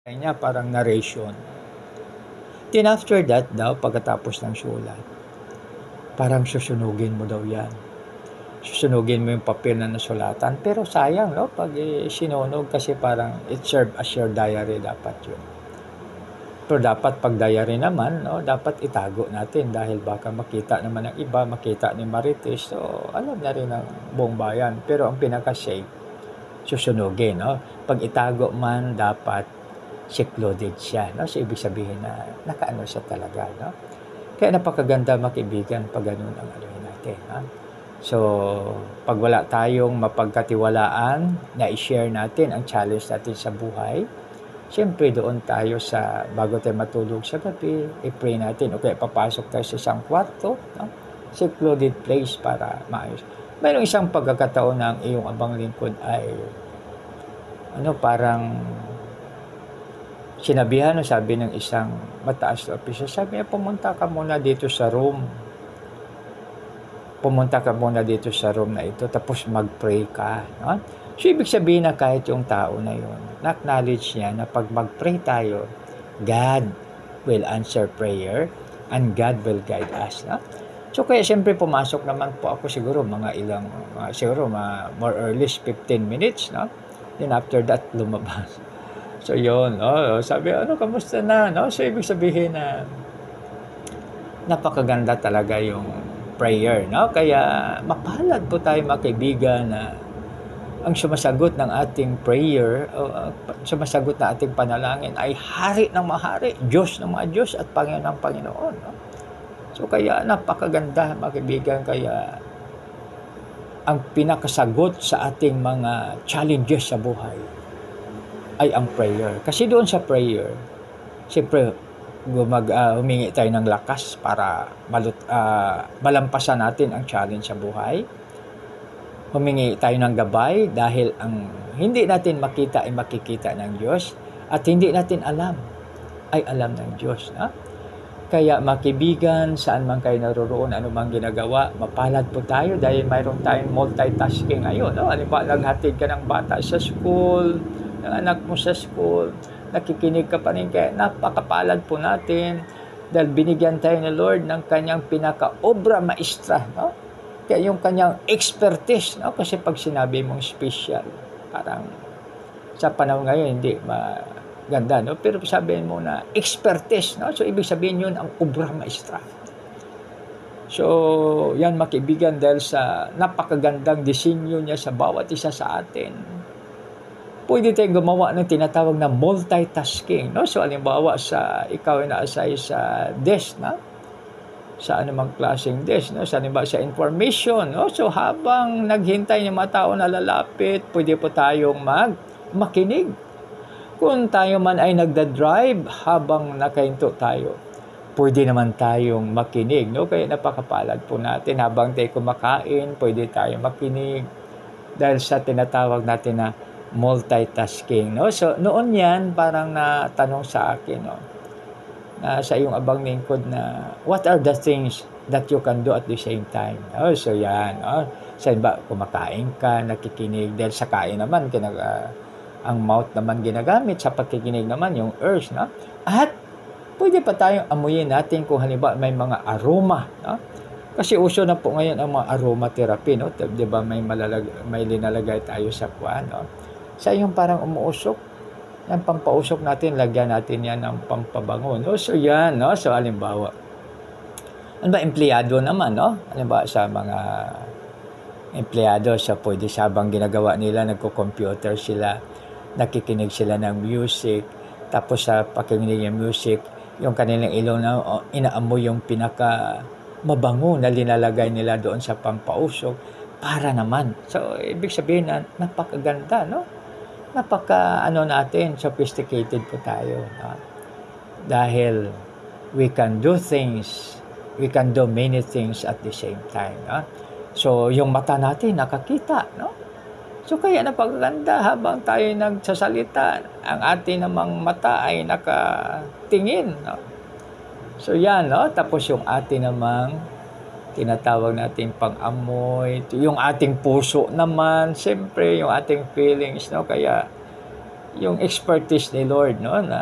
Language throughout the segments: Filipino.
Niya parang narration. Then after that daw, pagkatapos ng sulat, parang susunugin mo daw yan. Susunugin mo yung papel na nasulatan. Pero sayang, no? Pag sinunog kasi parang it serve as your diary dapat yun. Pero dapat pag diary naman, no? Dapat itago natin dahil baka makita naman ng iba, makita ni Marites. So, alam na rin ng buong bayan. Pero ang pinaka-safe, susunugin, no? Pag itago man, dapat secluded siya, no? So, ibig sabihin na nakaano siya talaga, no? Kaya napakaganda makibigan pag ganun ang ano natin, no? So, pag wala tayong mapagkatiwalaan na i-share natin ang challenge natin sa buhay, siyempre doon tayo sa, bago tayo matulog sa gabi, i-pray natin, o kaya papasok tayo sa isang kwarto, no? Secluded place para maayos. Mayroong isang pagkakataon ng iyong abang lingkod ay parang sinabihan o sabi ng isang mataas na opisyal, sabi niya, pumunta ka muna dito sa room. Pumunta ka muna dito sa room na ito, tapos mag-pray ka. No? So, ibig sabihin na kahit yung tao na yun, na-acknowledge niya na pag mag-pray tayo, God will answer prayer and God will guide us. No? So, kaya siyempre pumasok naman po ako siguro siguro more or less 15 minutes. No? Then after that, lumabas. So, yun, no? Sabi, kamusta na, no? So, ibig sabihin na napakaganda talaga yung prayer, no? Kaya, mapalad po tayo mga kaibigan na ang sumasagot ng ating prayer, sumasagot ng ating panalangin ay hari ng mahari, Diyos ng mga Diyos at Panginoon ng Panginoon, no? So, kaya napakaganda mga kaibigan, kaya ang pinakasagot sa ating mga challenges sa buhay ay ang prayer. Kasi doon sa prayer, siyempre, humingi tayo ng lakas para malampasan natin ang challenge sa buhay. Humingi tayo ng gabay dahil ang hindi natin makita ay makikita ng Diyos at hindi natin alam ay alam ng Diyos. No? Kaya makibigan, saan man kayo naroroon, ano mang ginagawa, mapalad po tayo dahil mayroon tayong multitasking ngayon. No? Halimbawa, naghatid ka ng bata sa school, ng anak mo sa school, nakikinig ka pa rin, kaya napakapalad po natin dahil binigyan tayo ni Lord ng kanyang pinaka-obra maestra, no? Kaya yung kanyang expertise, no? Kasi pag sinabi mong special, parang sa panahon ngayon hindi maganda, no? Pero sabihin mo na expertise, no? So ibig sabihin yun ang obra maestra. So yan makibigan dahil sa napakagandang disenyo niya sa bawat isa sa atin. Pwede tayong gumawa ng tinatawag na multitasking, no? So, halimbawa, ikaw ay na-assign sa desk, na? Sa anumang klaseng desk, no? Sa halimbawa, sa information, no? So, habang naghintay ng mga tao na lalapit, pwede po tayong makinig. Kung tayo man ay nagda-drive habang nakahinto tayo, pwede naman tayong makinig, no? Kaya napakapalad po natin. Habang tayo kumakain, pwede tayong makinig. Dahil sa tinatawag natin na multitasking, no? So, noon yan, parang natanong sa akin, no? Na sa iyong abang lingkod na, what are the things that you can do at the same time? No? So, yan, no? So, ba, kumakain ka, nakikinig, dahil sa kain naman, ang mouth naman ginagamit, sa pagkikinig naman, yung ears, no? At, pwede pa tayong amuyin natin kung halimbawa may mga aroma, no? Kasi uso na po ngayon ang mga aromatherapy, no? Diba may linalagay tayo sa kuwan, no? Sa yung parang umuusok, yung pampausok natin, lagyan natin yan ng pampabango, no? So yan, no? So halimbawa, empleyado naman, no? Halimbawa sa mga empleyado, so pwede sabang ginagawa nila, nagko-computer sila, nakikinig sila ng music, tapos sa pakikinig ng music, yung kanilang ilaw na inaamoy yung pinaka mabango na linalagay nila doon sa pampausok para naman. So, ibig sabihin na napakaganda, no? Natin, sophisticated po tayo. No? Dahil we can do many things at the same time. No? So, yung mata natin nakakita, no? So, kaya napakaganda habang tayo nagsasalita, ang ating namang mata ay nakatingin, no? So, yan, no? Tapos yung ating namang tinatawag natin pang-amoy, yung ating puso naman, siyempre yung ating feelings, no? Kaya yung expertise ni Lord, no, na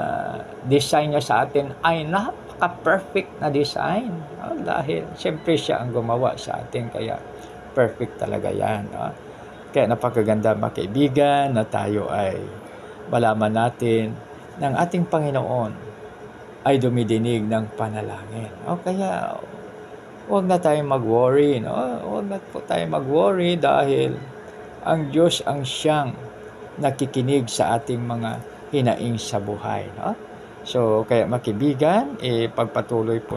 design niya sa atin ay napaka-perfect na design, no? Dahil siyempre siya ang gumawa sa atin, kaya perfect talaga yan, no? Kaya napakaganda mga kaibigan na tayo ay malaman natin ng ating Panginoon ay dumidinig ng panalangin, no? Kaya huwag na tayong mag-worry, no? Huwag na po tayong mag-worry dahil ang Diyos ang siyang nakikinig sa ating mga hinaing sa buhay, no? So, kaya mga kaibigan, pagpatuloy po